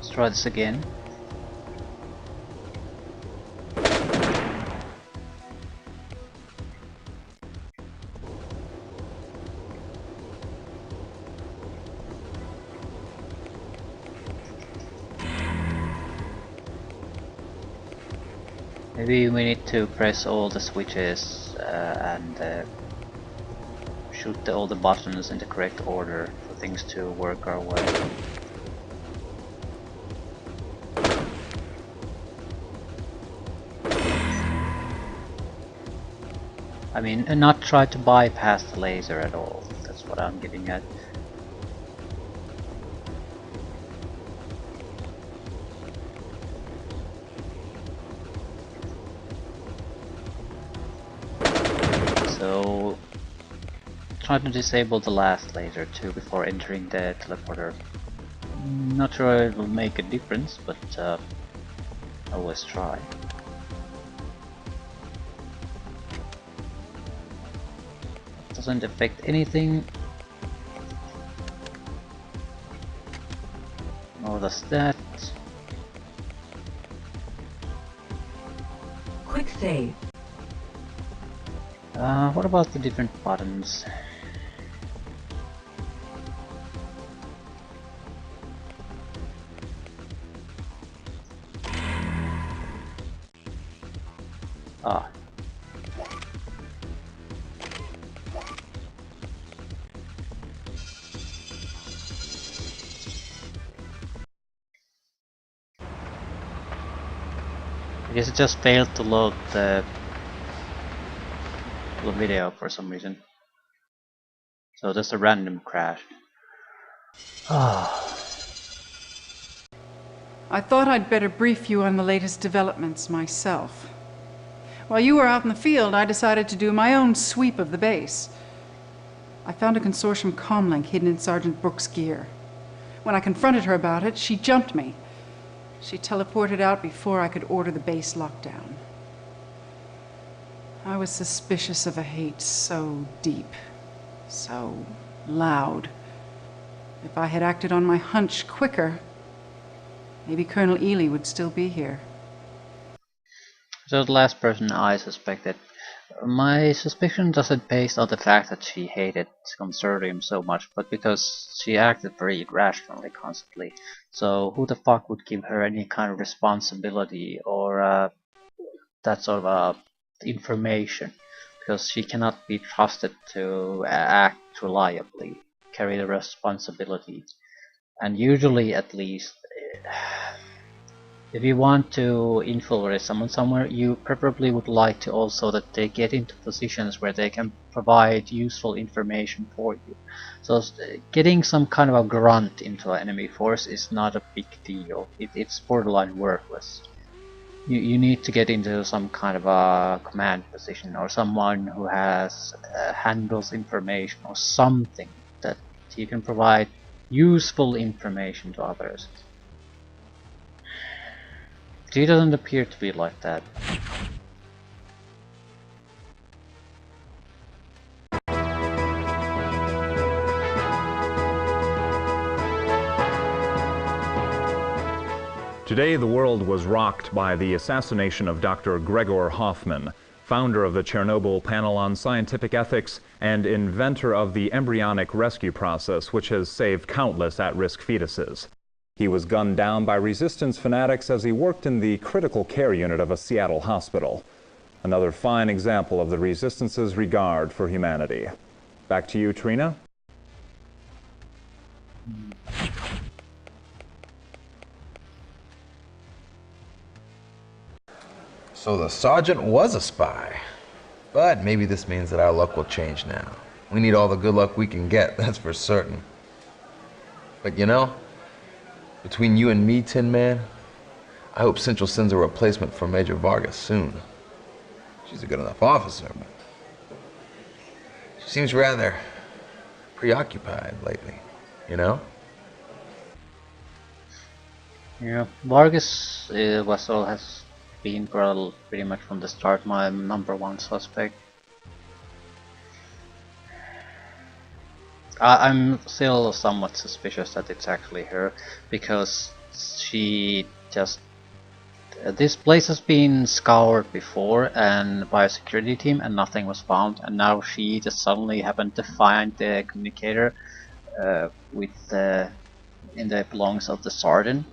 Let's try this again. Maybe we need to press all the switches and shoot all the buttons in the correct order for things to work our way. I mean, and not try to bypass the laser at all. That's what I'm getting at. So try to disable the last laser too before entering the teleporter. Not sure it will make a difference, but always try. Doesn't affect anything. Nor does that. Quick save. What about the different buttons? Ah. I guess it just failed to load the video for some reason. So just a random crash. Ah. I thought I'd better brief you on the latest developments myself. While you were out in the field, I decided to do my own sweep of the base. I found a consortium comlink hidden in Sergeant Brooks' gear. When I confronted her about it, she jumped me. She teleported out before I could order the base lockdown. I was suspicious of a hate so deep, so loud. If I had acted on my hunch quicker, maybe Colonel Ely would still be here. So the last person I suspected. My suspicion doesn't based on the fact that she hated Consortium so much, but because she acted very irrationally constantly. So who the fuck would give her any kind of responsibility or that sort of information? Because she cannot be trusted to act reliably, carry the responsibility. And usually, at least, if you want to influence someone somewhere, you preferably would like to also that they get into positions where they can provide useful information for you. So getting some kind of a grunt into an enemy force is not a big deal. It's borderline worthless. You need to get into some kind of a command position or someone who has handles information or something that you can provide useful information to others. She doesn't appear to be like that. Today, the world was rocked by the assassination of Dr. Gregor Hoffman, founder of the Chernobyl Panel on Scientific Ethics and inventor of the embryonic rescue process, which has saved countless at-risk fetuses. He was gunned down by resistance fanatics as he worked in the critical care unit of a Seattle hospital. Another fine example of the resistance's regard for humanity. Back to you, Trina. So the sergeant was a spy. But maybe this means that our luck will change now. We need all the good luck we can get, that's for certain. But you know, between you and me, Tin Man, I hope Central sends a replacement for Major Vargas soon. She's a good enough officer, but she seems rather preoccupied lately, you know? Yeah, Vargas has been pretty much from the start my #1 suspect. I'm still somewhat suspicious that it's actually her, because she just this place has been scoured before and by a security team and nothing was found, and now she just suddenly happened to find the communicator with in the belongings of the sergeant.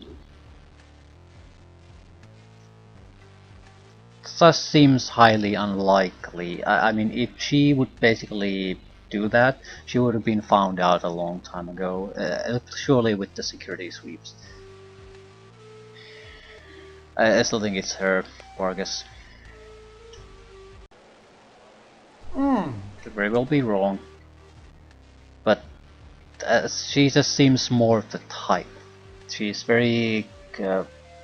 Just seems highly unlikely. I mean, if she would basically do that, she would have been found out a long time ago, surely with the security sweeps. I still think it's her, Vargas. Could very well be wrong, but she just seems more of the type. She's very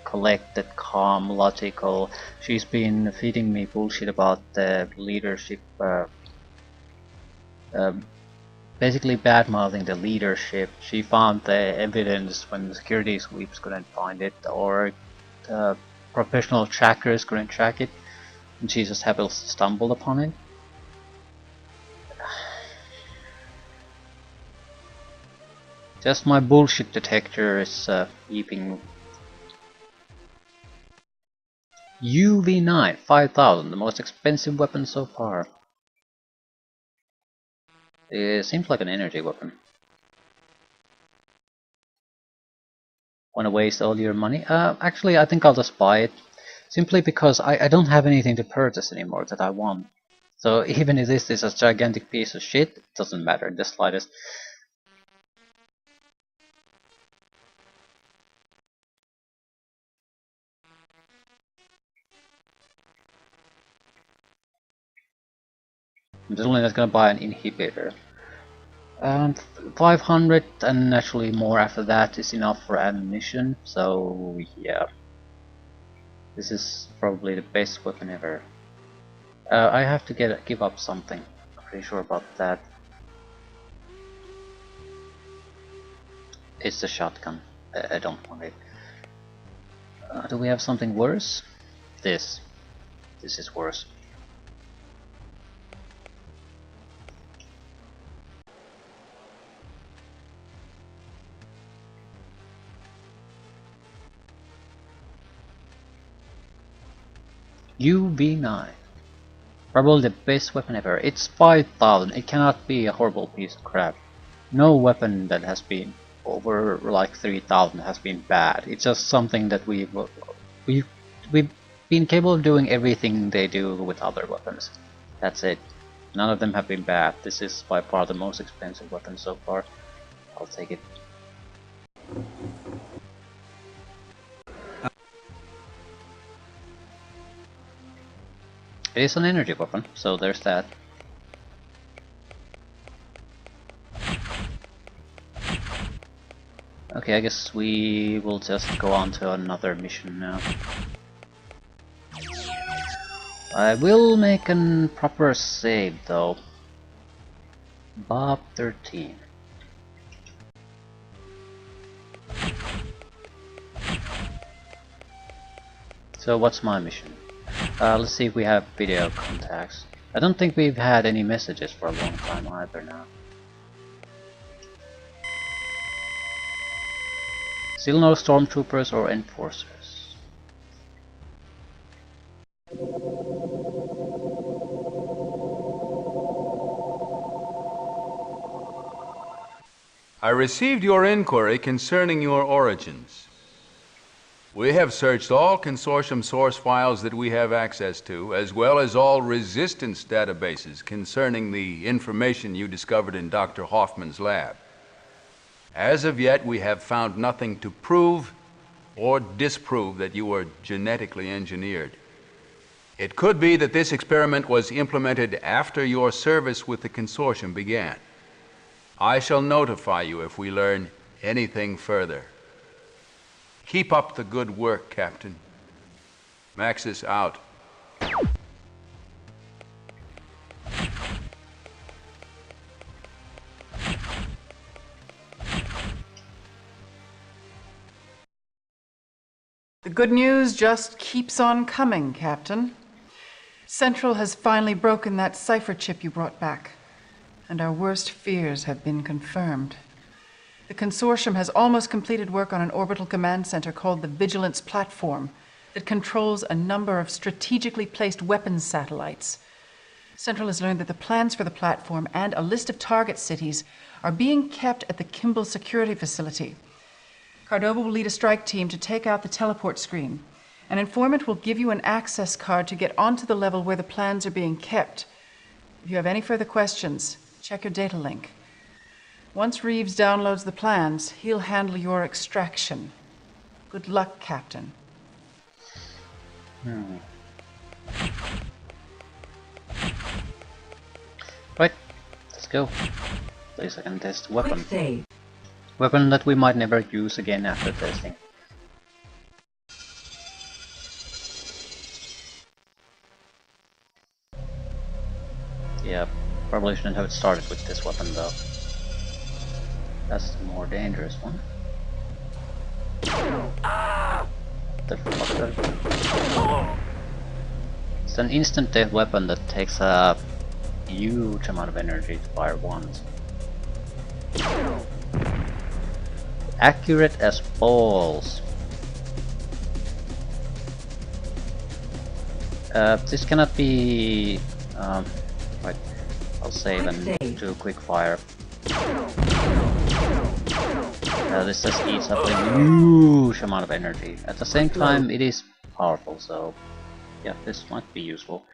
collected, calm, logical. She's been feeding me bullshit about the leadership, basically bad-mouthing the leadership. She found the evidence when the security sweeps couldn't find it, or professional trackers couldn't track it, and she just happened to stumble upon it. Just my bullshit detector is beeping. UV9 5000, the most expensive weapon so far. It seems like an energy weapon. Wanna waste all your money? Actually, I think I'll just buy it. Simply because I don't have anything to purchase anymore that I want. So even if this is a gigantic piece of shit, it doesn't matter in the slightest. I'm definitely not gonna buy an inhibitor. 500 and naturally more after that is enough for ammunition, so yeah. This is probably the best weapon ever. I have to give up something. I'm pretty sure about that. It's the shotgun. I don't want it. Do we have something worse? This. This is worse. UV9. Probably the best weapon ever. It's 5000. It cannot be a horrible piece of crap. No weapon that has been over like 3000 has been bad. It's just something that we've been capable of doing everything they do with other weapons. That's it. None of them have been bad. This is by far the most expensive weapon so far. I'll take it. It is an energy weapon, so there's that. Okay, I guess we will just go on to another mission now. I will make a proper save though. Bob 13. So what's my mission? Let's see if we have video contacts. I don't think we've had any messages for a long time either now. Still no stormtroopers or enforcers. I received your inquiry concerning your origins. We have searched all consortium source files that we have access to, as well as all resistance databases concerning the information you discovered in Dr. Hoffman's lab. As of yet, we have found nothing to prove or disprove that you were genetically engineered. It could be that this experiment was implemented after your service with the consortium began. I shall notify you if we learn anything further. Keep up the good work, Captain. Maxis out. The good news just keeps on coming, Captain. Central has finally broken that cipher chip you brought back, and our worst fears have been confirmed. The Consortium has almost completed work on an orbital command center called the Vigilance Platform that controls a number of strategically placed weapons satellites. Central has learned that the plans for the platform and a list of target cities are being kept at the Kimball Security Facility. Cardova will lead a strike team to take out the teleport screen. An informant will give you an access card to get onto the level where the plans are being kept. If you have any further questions, check your data link. Once Reeves downloads the plans, he'll handle your extraction. Good luck, Captain. Right, let's go. At least I can test the weapon. Quick save. Weapon that we might never use again after testing. Yeah, probably shouldn't have started with this weapon though. That's the more dangerous one. The fuck? It's an instant death weapon that takes a huge amount of energy to fire once. Accurate as balls. This cannot be. Right, I'll save and do quick fire. This just eats up a huge amount of energy. At the same time, it is powerful, so yeah, this might be useful.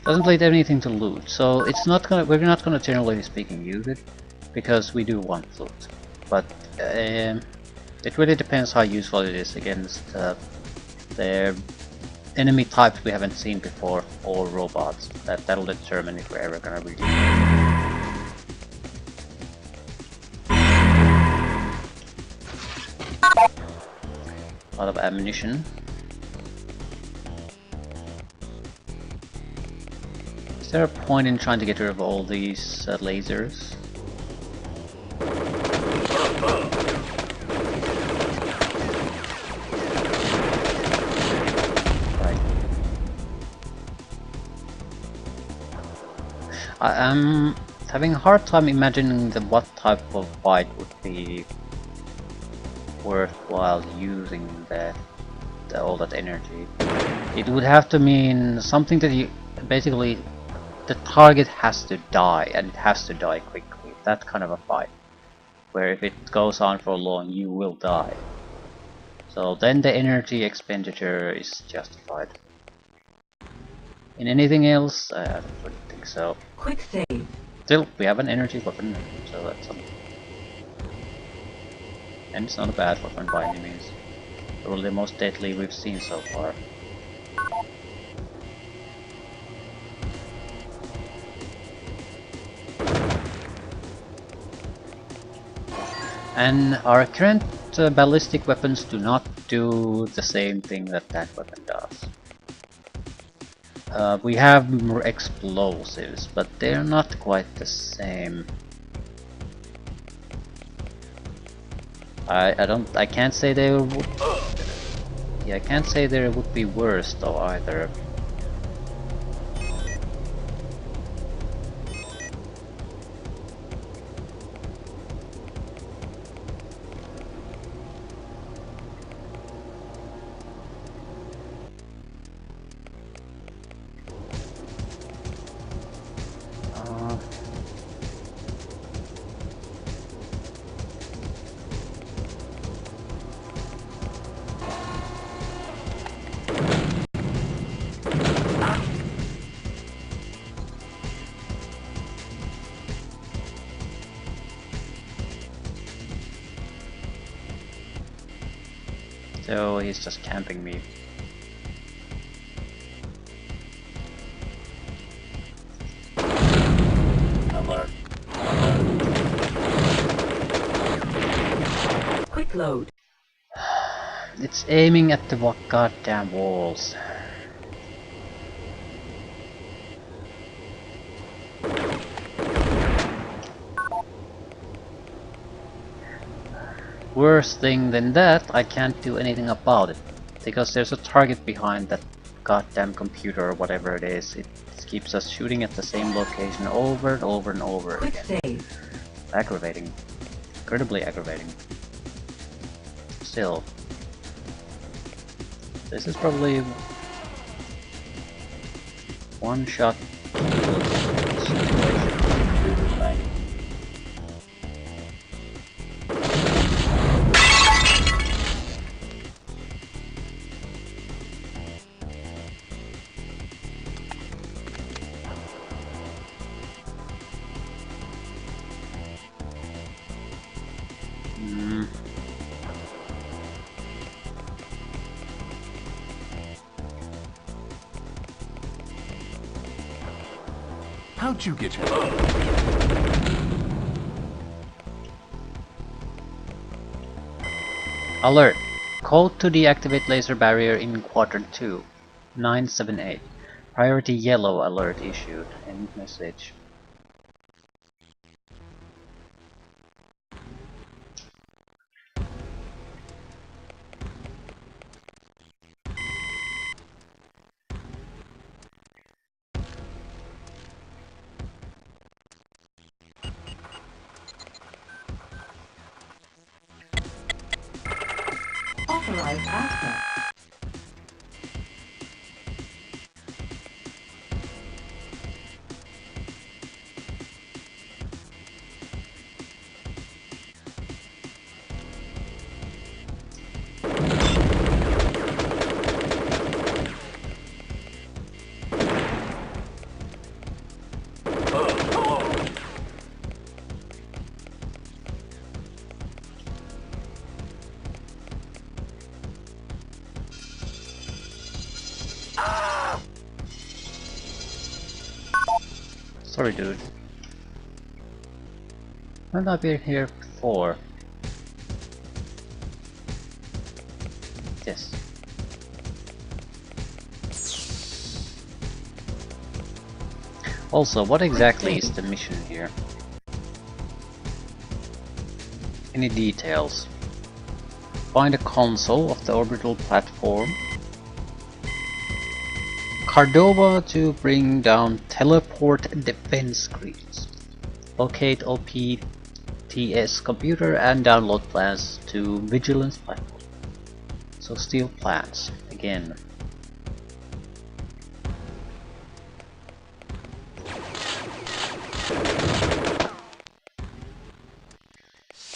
Doesn't leave anything to loot, so it's not gonna. We're not gonna, generally speaking, use it because we do want loot. But it really depends how useful it is against the enemy types we haven't seen before, or robots. That'll determine if we're ever gonna really. A lot of ammunition. Is there a point in trying to get rid of all these lasers? Right. I'm having a hard time imagining what type of fight would be worthwhile using all that energy. It would have to mean something that you basically. The target has to die, and it has to die quickly. That kind of a fight, where if it goes on for long, you will die. So then the energy expenditure is justified. In anything else, I don't really think so. Quick save. Still, we have an energy weapon, so that's something. And it's not a bad weapon by any means. Probably the most deadly we've seen so far. And our current ballistic weapons do not do the same thing that weapon does. We have more explosives, but they're not quite the same. I can't say they would. Yeah, I can't say they would be worse though either. So he's just camping me. Quick load. It's aiming at the goddamn walls. Worse thing than that, I can't do anything about it. Because there's a target behind that goddamn computer or whatever it is. It keeps us shooting at the same location over and over and over Quick again. save. Aggravating. Incredibly aggravating. Still. This is probably one shot situation. Right. How'd you get here? Alert! Code to deactivate laser barrier in quadrant 2. 978. Priority yellow alert issued. End message. Authorized access. Sorry, dude. I've not been here before. Yes. Also, what exactly is the mission here? Any details? Find a console of the orbital platform. Cordova to bring down teleport defense screens. Locate OPTS computer and download plans to Vigilance platform. So steal plans again.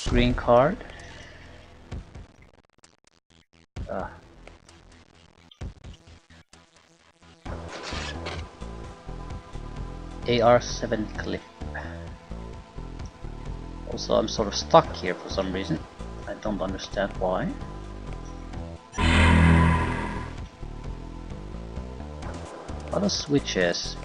Green card. AR-7 clip. Also, I'm sort of stuck here for some reason. I don't understand why. What are switches?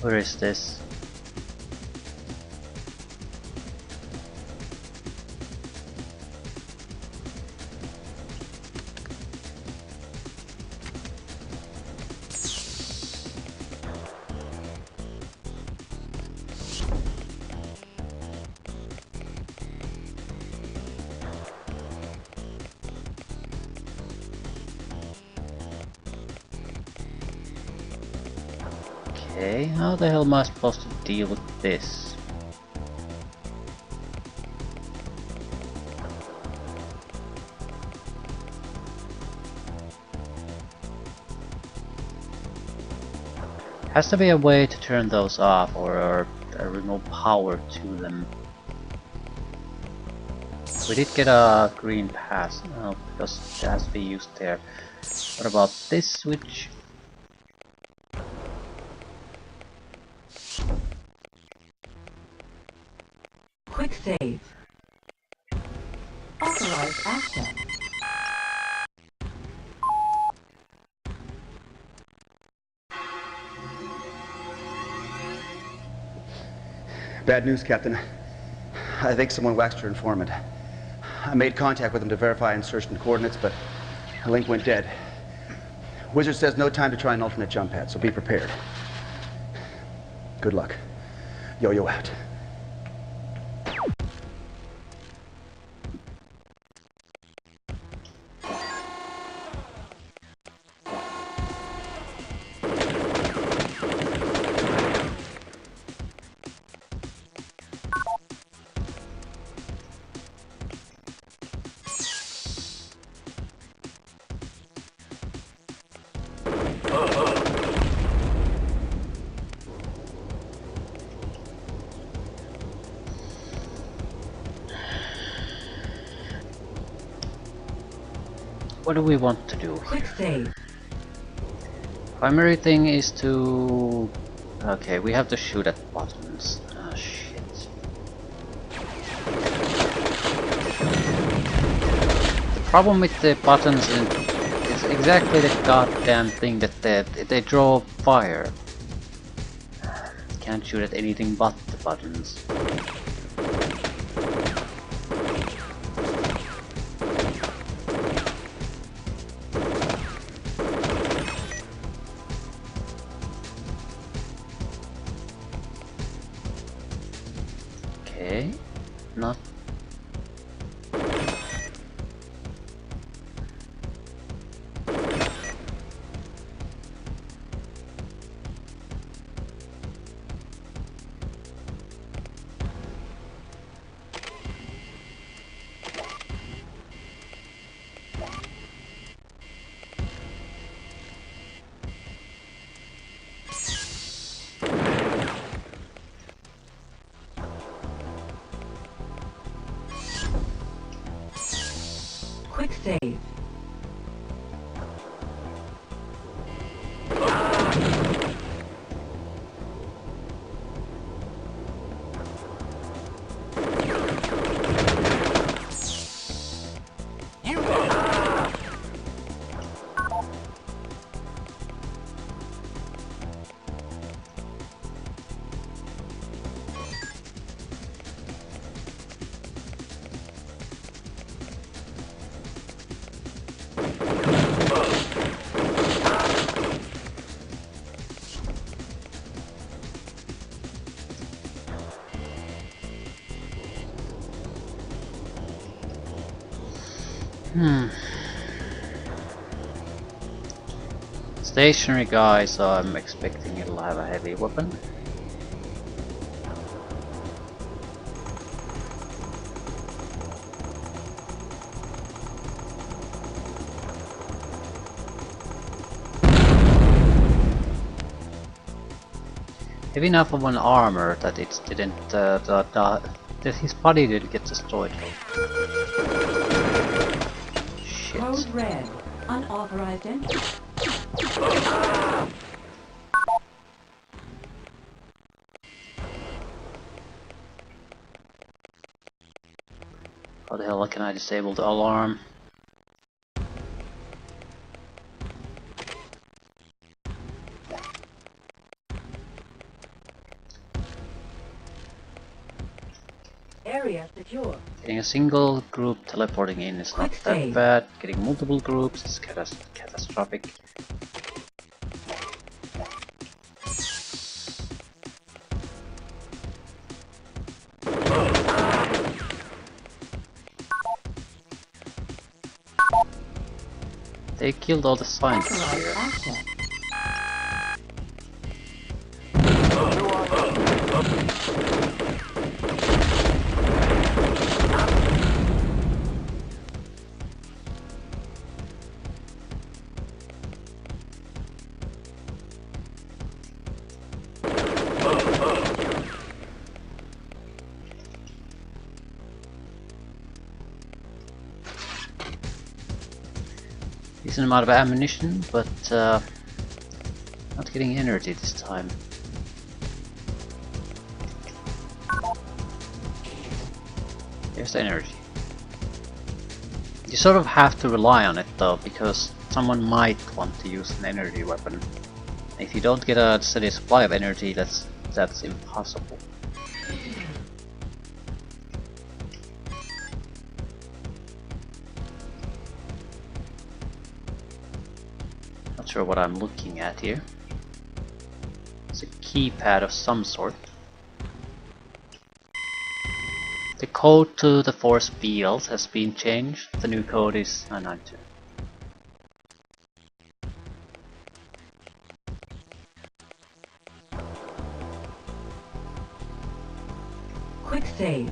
Where is this? Okay, how the hell am I supposed to deal with this? Has to be a way to turn those off or a remote power to them. We did get a green pass, no, because it has to be used there. What about this switch? Quick save. Authorized access. Bad news, Captain. I think someone waxed your informant. I made contact with him to verify insertion coordinates, but the link went dead. Wizard says no time to try an alternate jump pad, so be prepared. Good luck. Yo-yo out. What do we want to do? Quick save. Primary thing is to... Okay, we have to shoot at buttons. Ah, shit. The problem with the buttons is exactly the goddamn thing that they draw fire. Can't shoot at anything but the buttons. Okay, not. Quick save. Stationary guy, so I'm expecting he'll have a heavy weapon. Heavy enough of an armor that it didn't, that his body didn't get destroyed. Shit. Code red. Unauthorized entry. How the hell can I disable the alarm? Area secure. Getting a single group teleporting in is not Quick that save. bad. Getting multiple groups is catastrophic. They killed all the scientists Authorized here. access. Decent amount of ammunition, but not getting energy this time. Here's the energy. You sort of have to rely on it though, because someone might want to use an energy weapon. If you don't get a steady supply of energy, that's impossible. Not sure what I'm looking at here. It's a keypad of some sort. The code to the force fields has been changed. The new code is 992. Quick save.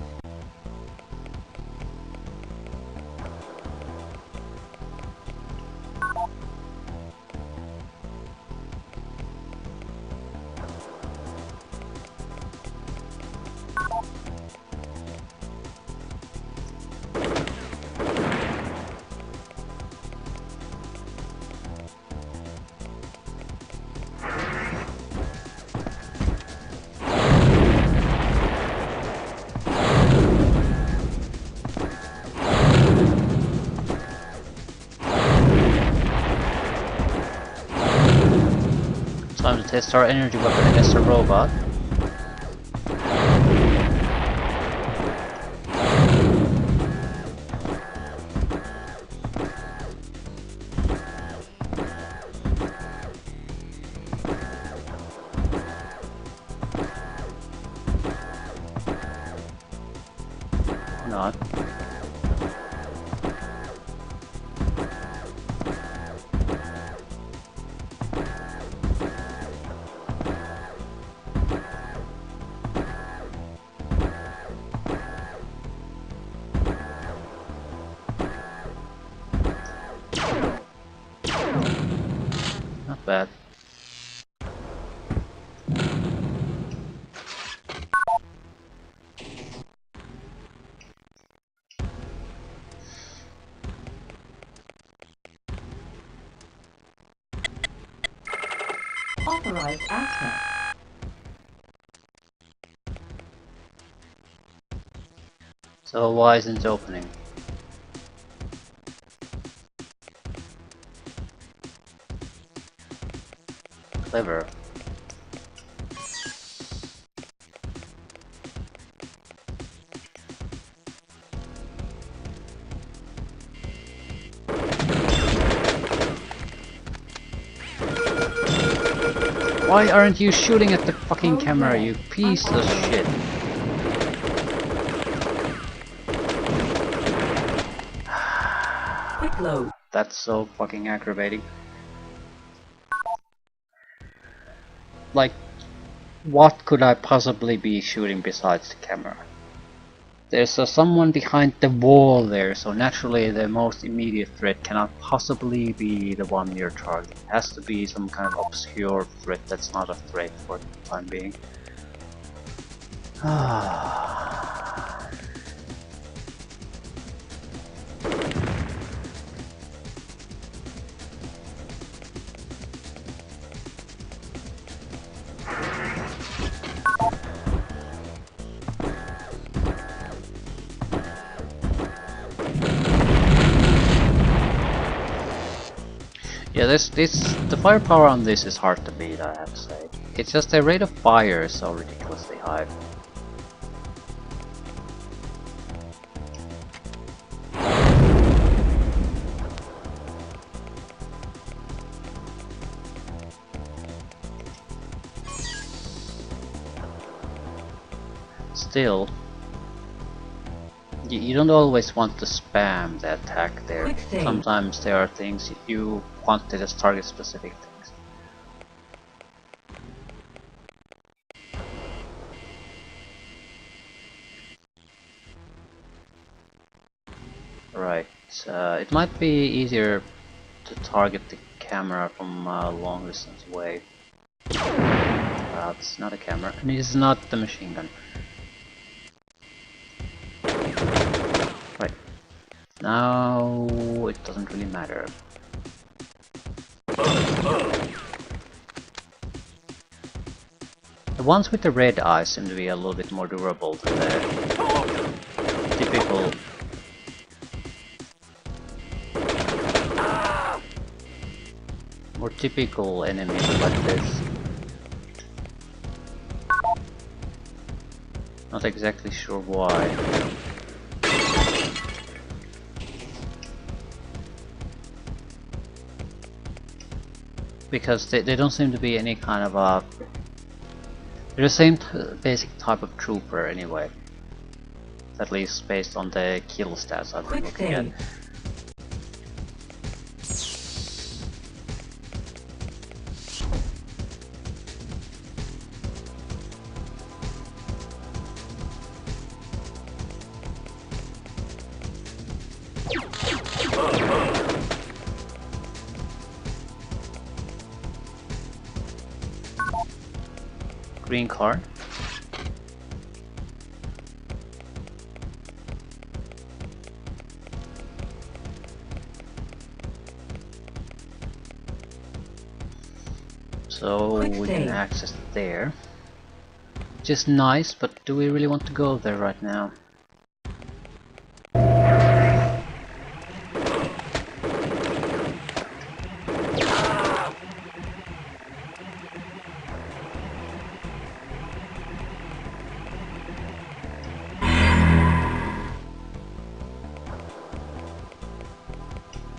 Time to test our energy weapon against a robot. Or not. Not bad. Authorized access. So why isn't it opening? Clever. Why aren't you shooting at the fucking camera, you piece of shit? Quick load. That's so fucking aggravating. Like, what could I possibly be shooting besides the camera? There's someone behind the wall there, so naturally the most immediate threat cannot possibly be the one you're targeting. It has to be some kind of obscure threat that's not a threat for the time being. Yeah, the firepower on this is hard to beat, I have to say. It's just the rate of fire is so ridiculously high. Still, you don't always want to spam the attack there. Sometimes there are things you want to just target specific things. Right, it might be easier to target the camera from a long distance away. It's not a camera, and it is not the machine gun. Right, now it doesn't really matter. The ones with the red eyes seem to be a little bit more durable than the typical enemies like this. Not exactly sure why. because they don't seem to be any kind of a... They're the same basic type of trooper anyway. At least based on the kill stats I've been looking at. Green card. So we can access there. Which is nice, but do we really want to go there right now?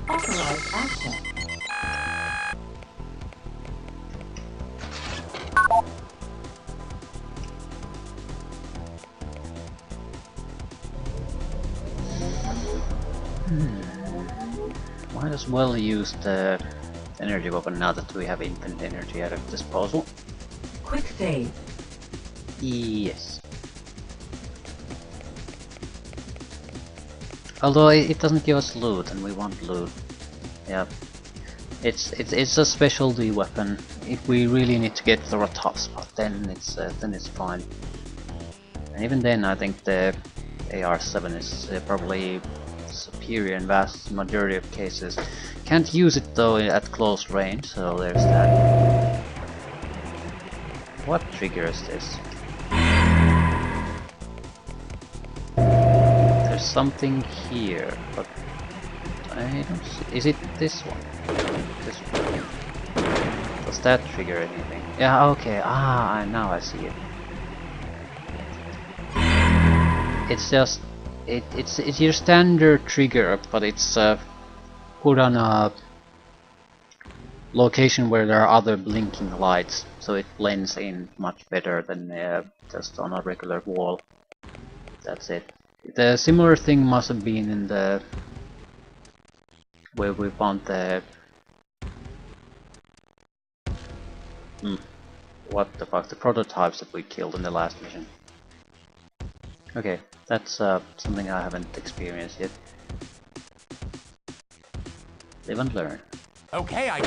Authorized access. Might as well use the energy weapon now that we have infinite energy at our disposal. Quick save. Yes. Although it doesn't give us loot, and we want loot. Yeah. It's a specialty weapon. If we really need to get through a tough spot, then it's fine. And even then, I think the AR-7 is probably superior in vast majority of cases. Can't use it though at close range, so there's that. What trigger is this? There's something here, but I don't see. Is it this one? This one. Does that trigger anything? Yeah, okay. Now I see it. It's just it's your standard trigger, but it's put on a location where there are other blinking lights, so it blends in much better than just on a regular wall. That's it. The similar thing must have been in the where we found the what the fuck, the prototypes that we killed in the last mission. Okay, that's something I haven't experienced yet. Live and learn. Okay, I...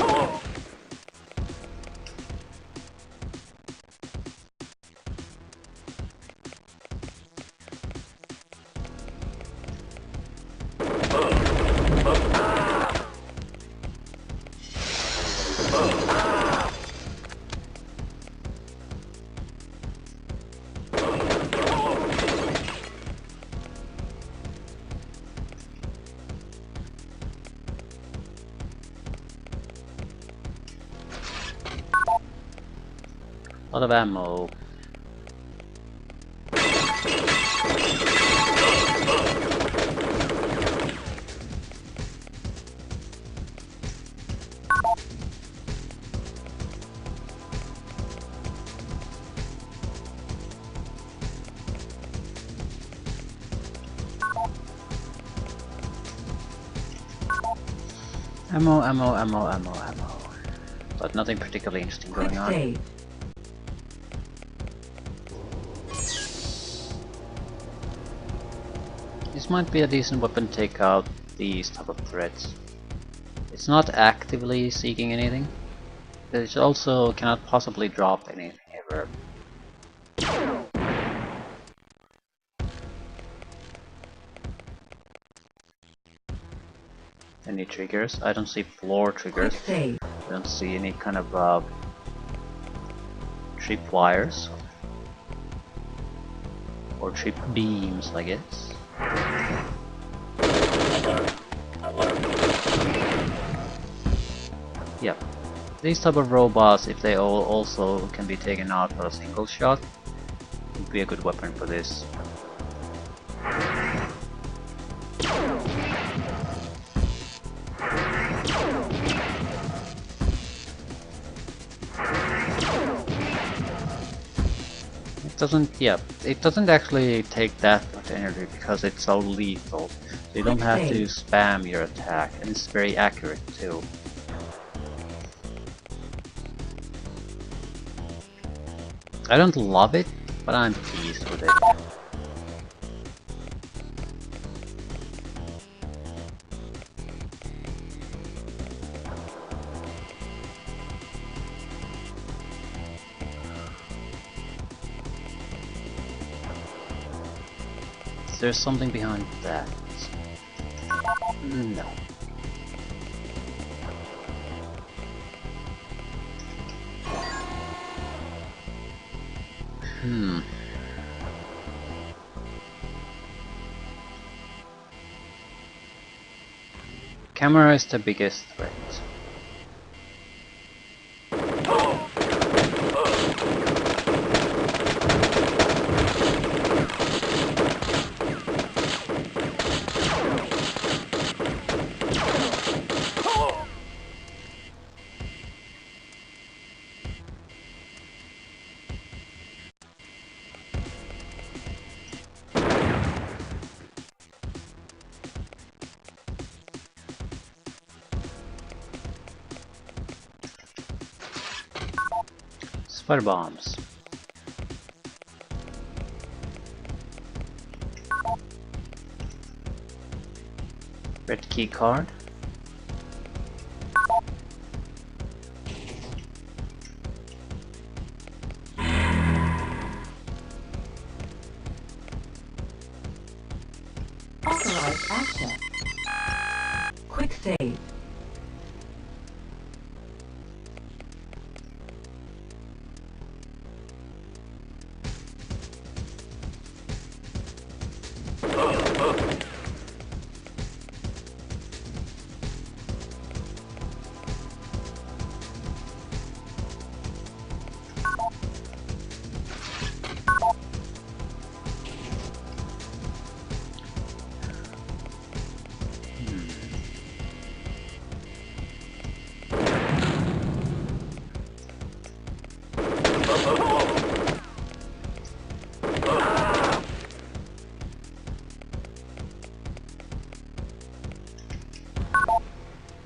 A lot of ammo. Ammo. But nothing particularly interesting going on. Save. This might be a decent weapon to take out these type of threats. It's not actively seeking anything, but it also cannot possibly drop anything ever. Any triggers? I don't see floor triggers. I don't see any kind of trip wires or trip beams, I guess. Yeah, these type of robots, if they all also can be taken out for a single shot, would be a good weapon for this. doesn't, yeah, it doesn't actually take that much energy because it's so lethal. So you don't have to spam your attack, and it's very accurate too. I don't love it, but I'm pleased with it. There's something behind that. No. Camera is the biggest threat. Spider bombs. Red key card. Authorized access. Quick save.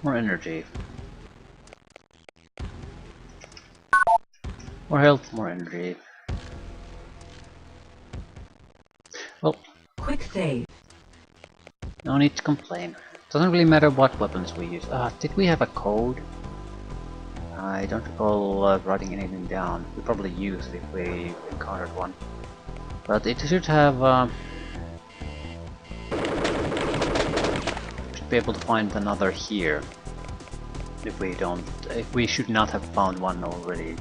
More energy. More health, more energy. Well, Quick save. no need to complain. Doesn't really matter what weapons we use. Did we have a code? I don't recall writing anything down. We probably used it if we encountered one. But it should have... should be able to find another here. If we don't... If we should not have found one already.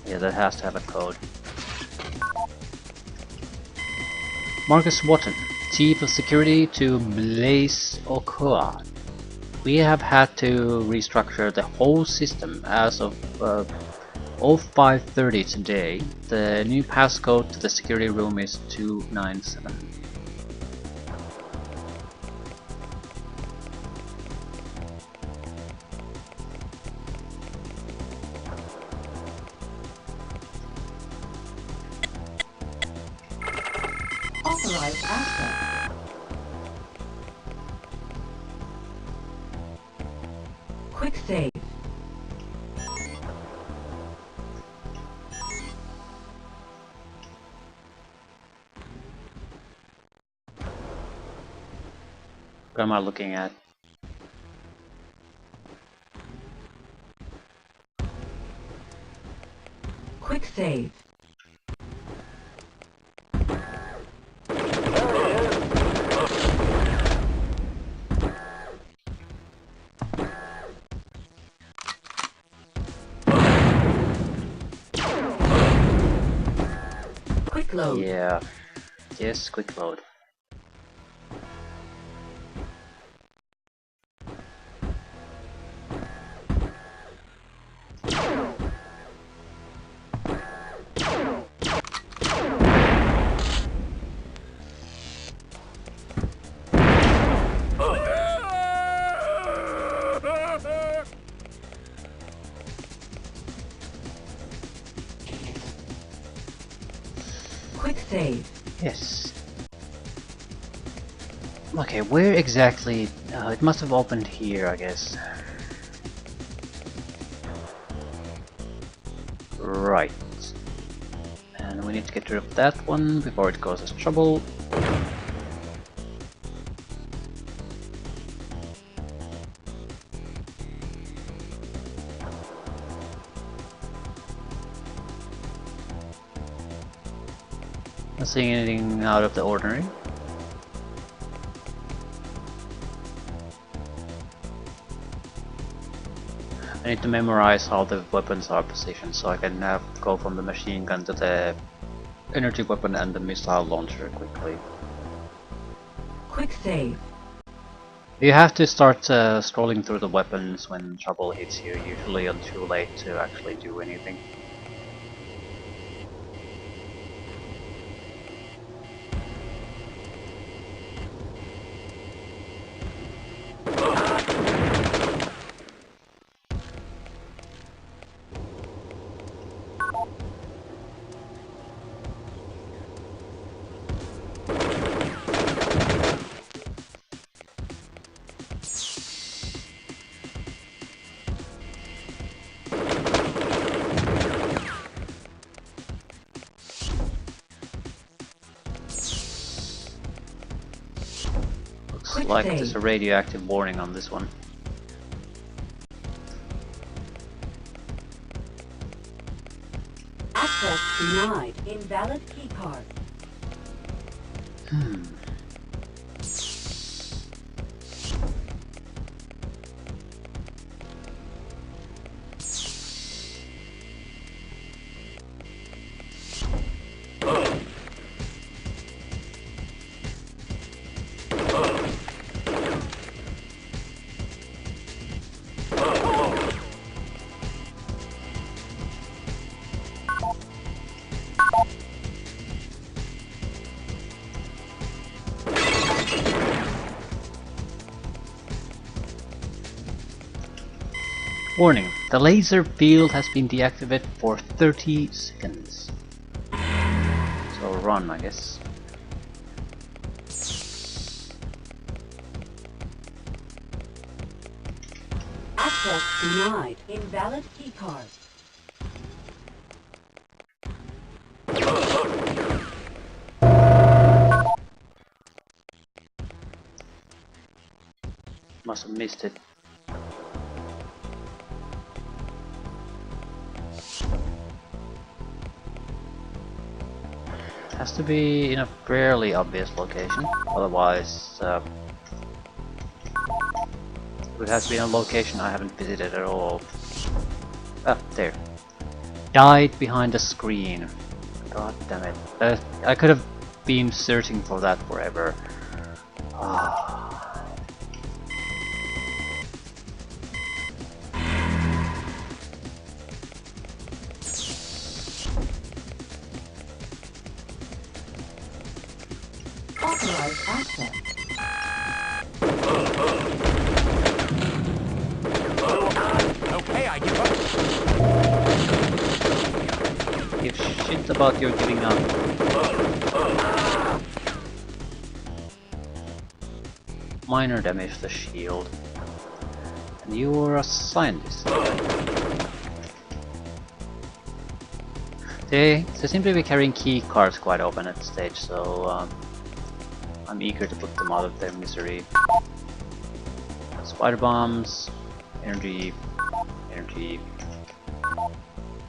Yeah, that has to have a code. Marcus Wotton, Chief of Security to Blaze Okoa. We have had to restructure the whole system as of 0530 today. The new passcode to the security room is 297. Authorized access. Quick save. What am I looking at? Quick save. Quick load. Yeah. Yes, quick load. Quick save. Yes. Okay, where exactly? It must have opened here, I guess. Right. And we need to get rid of that one before it causes trouble. Not seeing anything out of the ordinary. I need to memorize how the weapons are positioned so I can go from the machine gun to the energy weapon and the missile launcher quickly. Quick save. You have to start scrolling through the weapons when trouble hits you, usually until too late to actually do anything. Looks like there's a radioactive warning on this one. Access denied. Invalid keycard. Warning, the laser field has been deactivated for 30 seconds. So run, I guess. Access denied. Invalid keycard. Must have missed it. Has to be in a fairly obvious location, otherwise it would have to be in a location I haven't visited at all. Ah, there. Died behind the screen. God damn it. I could have been searching for that forever. Ah. Authorized access. Okay, I give up. Give shit about your giving up. Minor damage to the shield. And you're a scientist. They seem to be carrying key cards quite often at this stage, so I'm eager to put them out of their misery. Spider bombs, energy,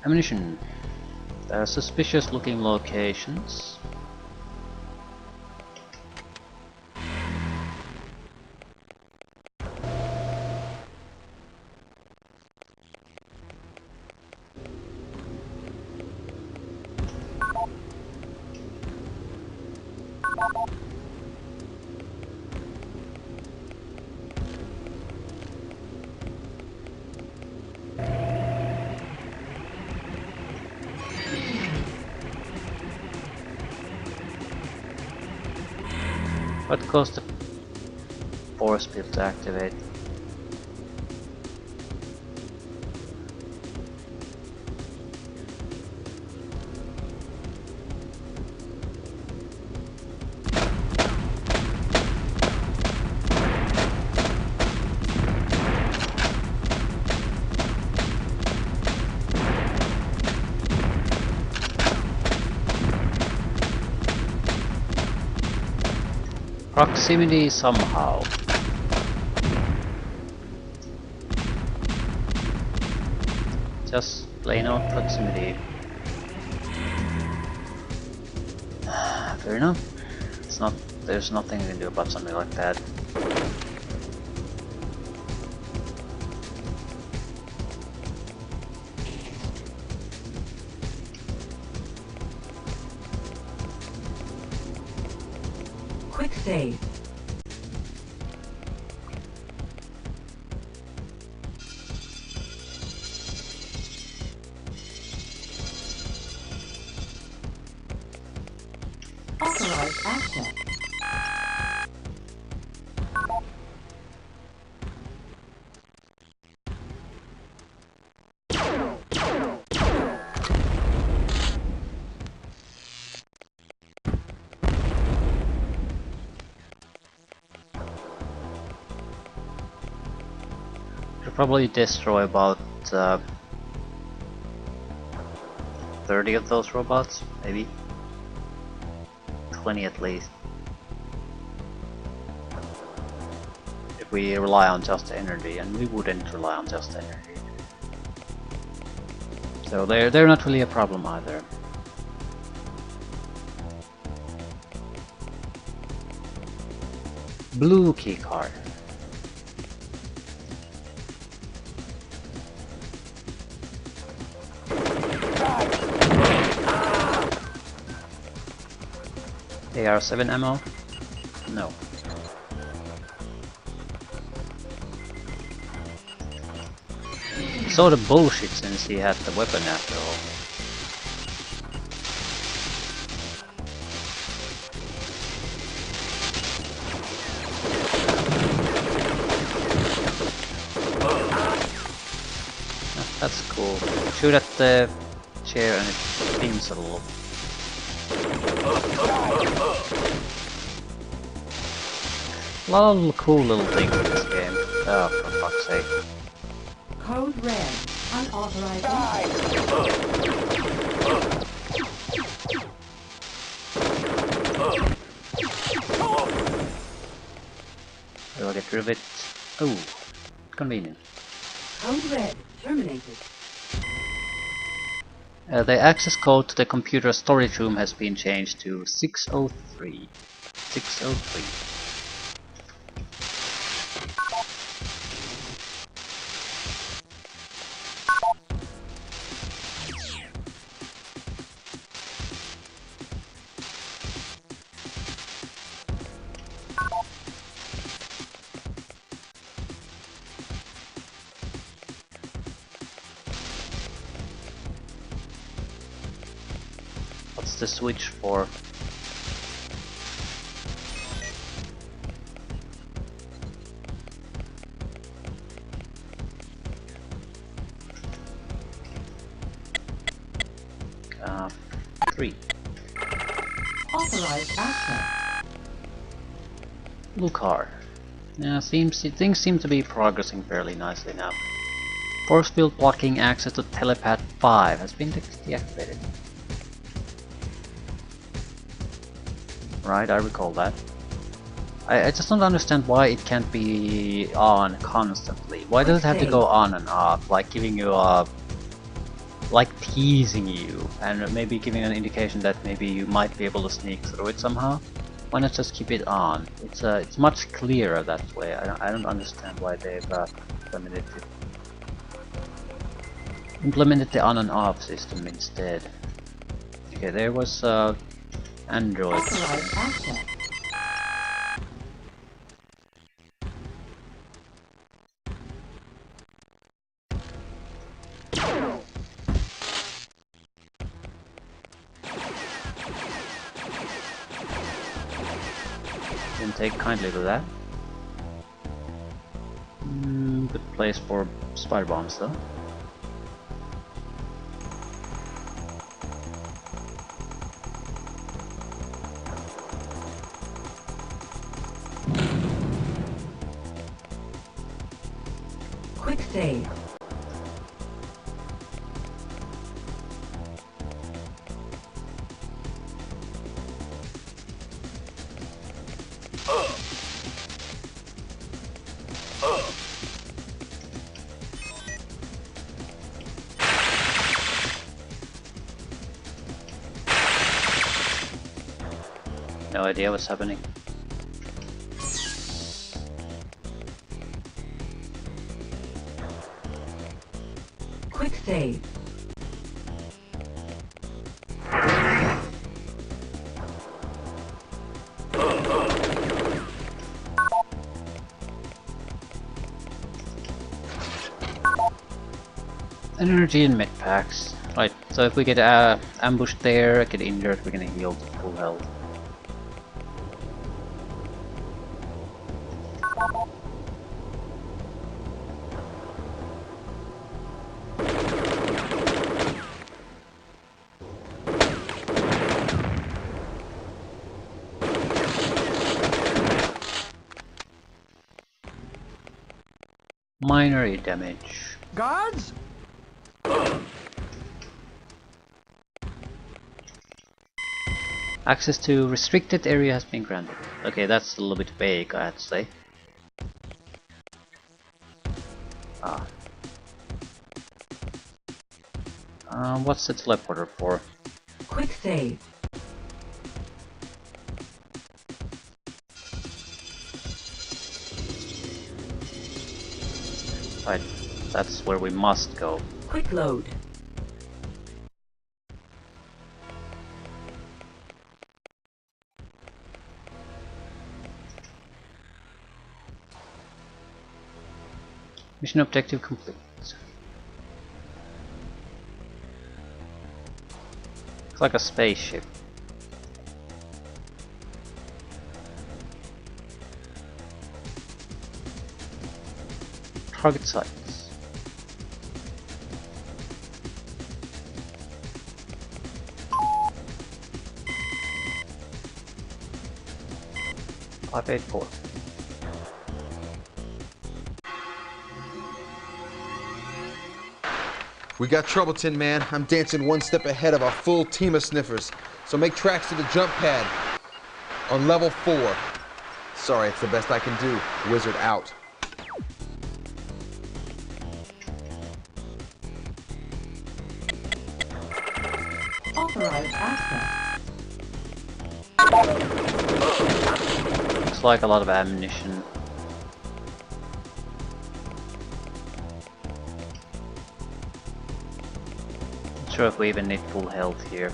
ammunition. There are suspicious looking locations. What caused the force field to activate? Proximity somehow. Just plain old proximity. Fair enough. It's not. There's nothing you can do about something like that. Quick save. Authorized access. Should probably destroy about 30 of those robots, maybe 20 at least. If we rely on just energy, and we wouldn't rely on just energy. So they're not really a problem either. Blue keycard. AR-7 ammo? No. Sort of bullshit since he had the weapon after all. That's cool. Shoot at the chair and it spins a little. A lot of cool little things in this game. Oh, for fuck's sake. Code red. Unauthorized access. How do I get rid of it? Oh, convenient. Code red. Terminated. The access code to the computer storage room has been changed to 603. 603. What's the switch for? Uh, 3. Authorized access. Blue card. Yeah, things seem to be progressing fairly nicely now. Force field blocking access to telepath 5 has been deactivated. Right, I recall that. I just don't understand why it can't be on constantly. Why does it have to go on and off, like giving you a... like teasing you, and maybe giving an indication that maybe you might be able to sneak through it somehow? Why not just keep it on? It's much clearer that way. I don't understand why they've implemented the on and off system instead. Okay, there was Android. Authorized access. Didn't take kindly to that. Good place for spider bombs though. Quick save. no idea what's happening. Quick save. Energy and med packs. Right, so if we get ambushed there, get injured, we're gonna heal to full health. Minor damage. Guards? Access to restricted area has been granted. Okay, that's a little bit vague, I have to say. Ah. What's the teleporter for? Quick save. Right, that's where we must go. Quick load. Mission objective complete. It's like a spaceship. Target sites. Five, 8, 4. We got trouble, Tin Man. I'm dancing one step ahead of a full team of sniffers. So make tracks to the jump pad on level 4. Sorry, it's the best I can do. Wizard out. Authorized access. Looks like a lot of ammunition. Not sure if we even need full health here.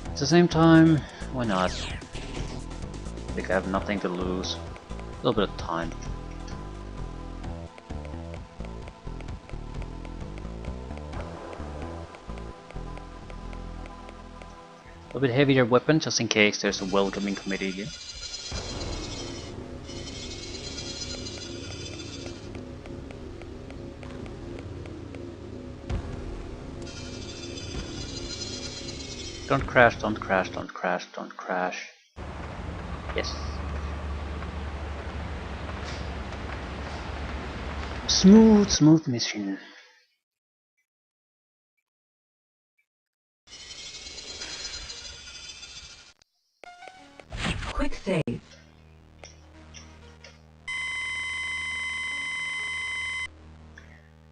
At the same time, why not? I think I have nothing to lose. A little bit of time. A bit heavier weapon just in case there's a welcoming committee here. Don't crash, don't crash, don't crash, don't crash. Yes. Smooth mission. Quick save.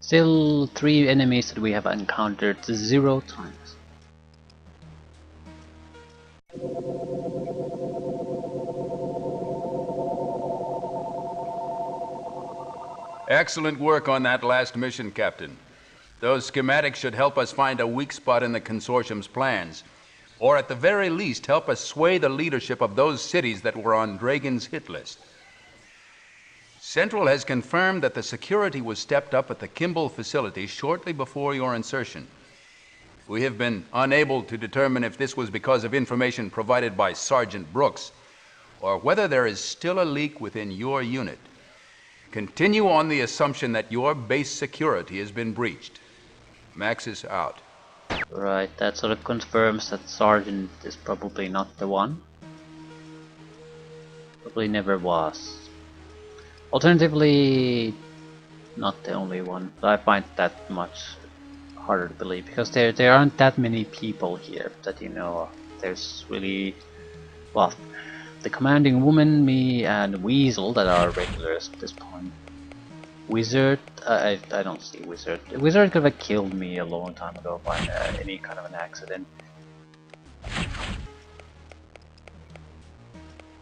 Still 3 enemies that we have encountered 0 times. Excellent work on that last mission, Captain. Those schematics should help us find a weak spot in the Consortium's plans, or at the very least help us sway the leadership of those cities that were on Dragon's hit list. Central has confirmed that the security was stepped up at the Kimball facility shortly before your insertion. We have been unable to determine if this was because of information provided by Sergeant Brooks, or whether there is still a leak within your unit. Continue on the assumption that your base security has been breached. Max is out. Right, that sort of confirms that Sergeant is probably not the one. Probably never was. Alternatively, not the only one, but I find that much harder to believe because there aren't that many people here that you know of. There's really, well, the commanding woman, me, and Weasel that are regulars at this point. Wizard, I don't see Wizard. Wizard could have killed me a long time ago by any kind of an accident.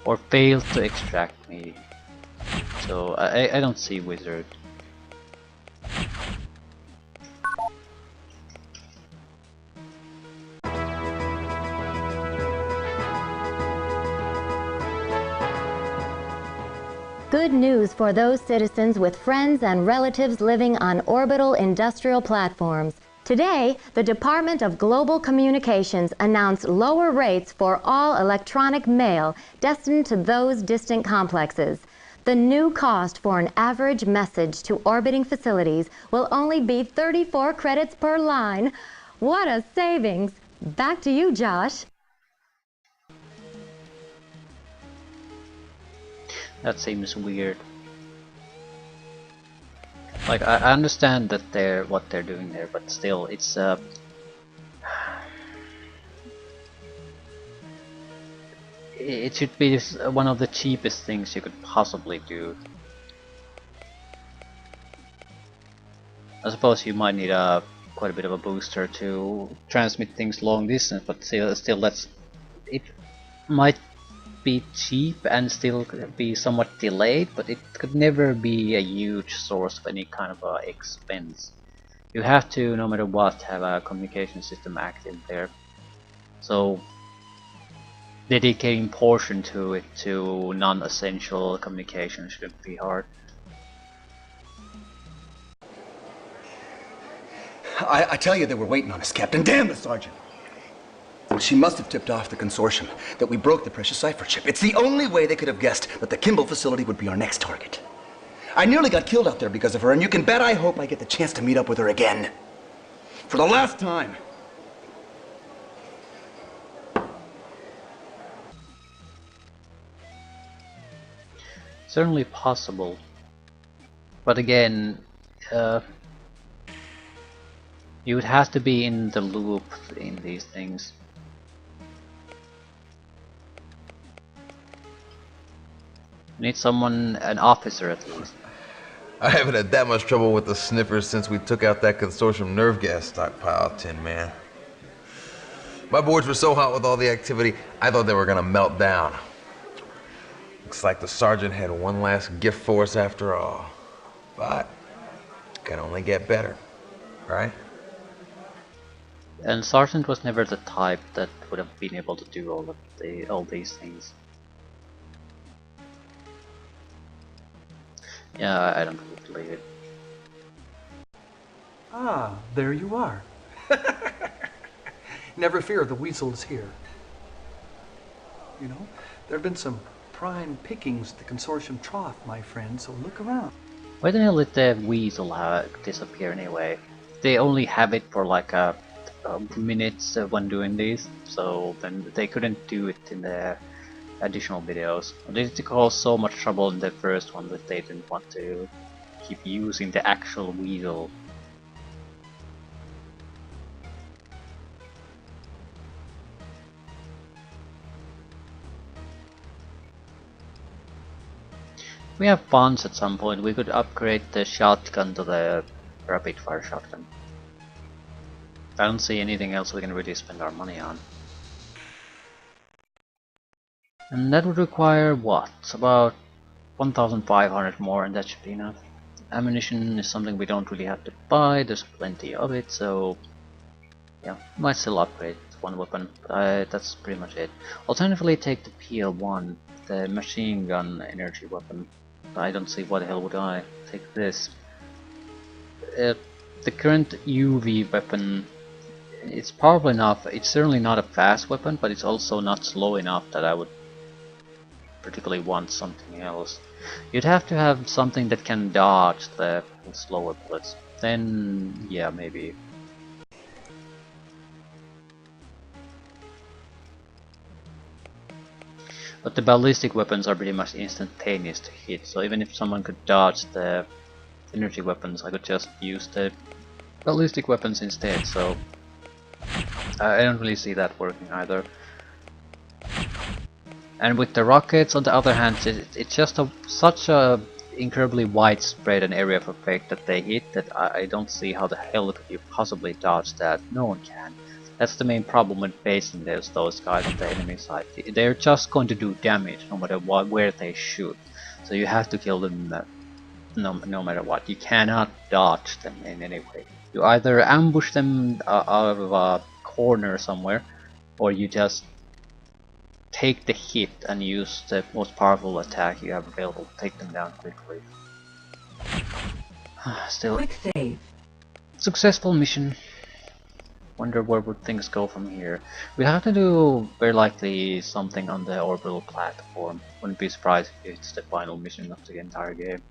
Or failed to extract maybe. So I don't see wizard. Good news for those citizens with friends and relatives living on orbital industrial platforms. Today, the Department of Global Communications announced lower rates for all electronic mail destined to those distant complexes. The new cost for an average message to orbiting facilities will only be 34 credits per line. What a savings! Back to you, Josh. That seems weird. Like I understand that what they're doing there, but still, it's it should be one of the cheapest things you could possibly do. I suppose you might need quite a bit of a booster to transmit things long distance, but still that's it might be cheap and still be somewhat delayed, but it could never be a huge source of any kind of expense. You have to, no matter what, have a communication system active there. So dedicating portion to it to non-essential communication shouldn't be hard. I tell you they were waiting on us, Captain. Damn the Sergeant! She must have tipped off the consortium that we broke the precious cipher chip. It's the only way they could have guessed that the Kimball facility would be our next target. I nearly got killed out there because of her, and you can bet I hope I get the chance to meet up with her again. For the last time. Certainly possible. But again, you would have to be in the loop in these things. You need someone, an officer at least. I haven't had that much trouble with the sniffers since we took out that consortium nerve gas stockpile, Tin Man. My boards were so hot with all the activity, I thought they were gonna melt down. Looks like the sergeant had one last gift for us after all. But it can only get better, right? And Sergeant was never the type that would have been able to do all these things. Yeah, I don't really believe it. Ah, there you are. Never fear, the weasel is here. You know, there have been some prime pickings at the consortium trough, my friend, so look around. Why the hell did the weasel disappear anyway? They only have it for like minutes when doing these, so then they couldn't do it in the additional videos. They did cause so much trouble in the first one that they didn't want to keep using the actual weasel. If we have funds at some point, we could upgrade the shotgun to the rapid fire shotgun. I don't see anything else we can really spend our money on. And that would require what? About 1,500 more, and that should be enough. Ammunition is something we don't really have to buy, there's plenty of it, so yeah, might still upgrade one weapon, but that's pretty much it. Alternatively, take the PL1, the machine gun energy weapon. I don't see why the hell would I take this. The current UV weapon, it's powerful enough, it's certainly not a fast weapon, but it's also not slow enough that I would particularly want something else. You'd have to have something that can dodge the slower bullets. Then, yeah, maybe. But the ballistic weapons are pretty much instantaneous to hit, so even if someone could dodge the energy weapons, I could just use the ballistic weapons instead, so I don't really see that working either. And with the rockets, on the other hand, it's just such a incredibly widespread an area of effect that they hit that I don't see how the hell could you possibly dodge that. No one can. That's the main problem with facing those guys on the enemy side. They're just going to do damage no matter what, where they shoot. So you have to kill them no matter what. You cannot dodge them in any way. You either ambush them out of a corner somewhere, or you just take the hit and use the most powerful attack you have available to take them down quickly. Still, Quick save. successful mission. Wonder where would things go from here. We have to do very likely something on the orbital platform. Wouldn't be surprised if it's the final mission of the entire game.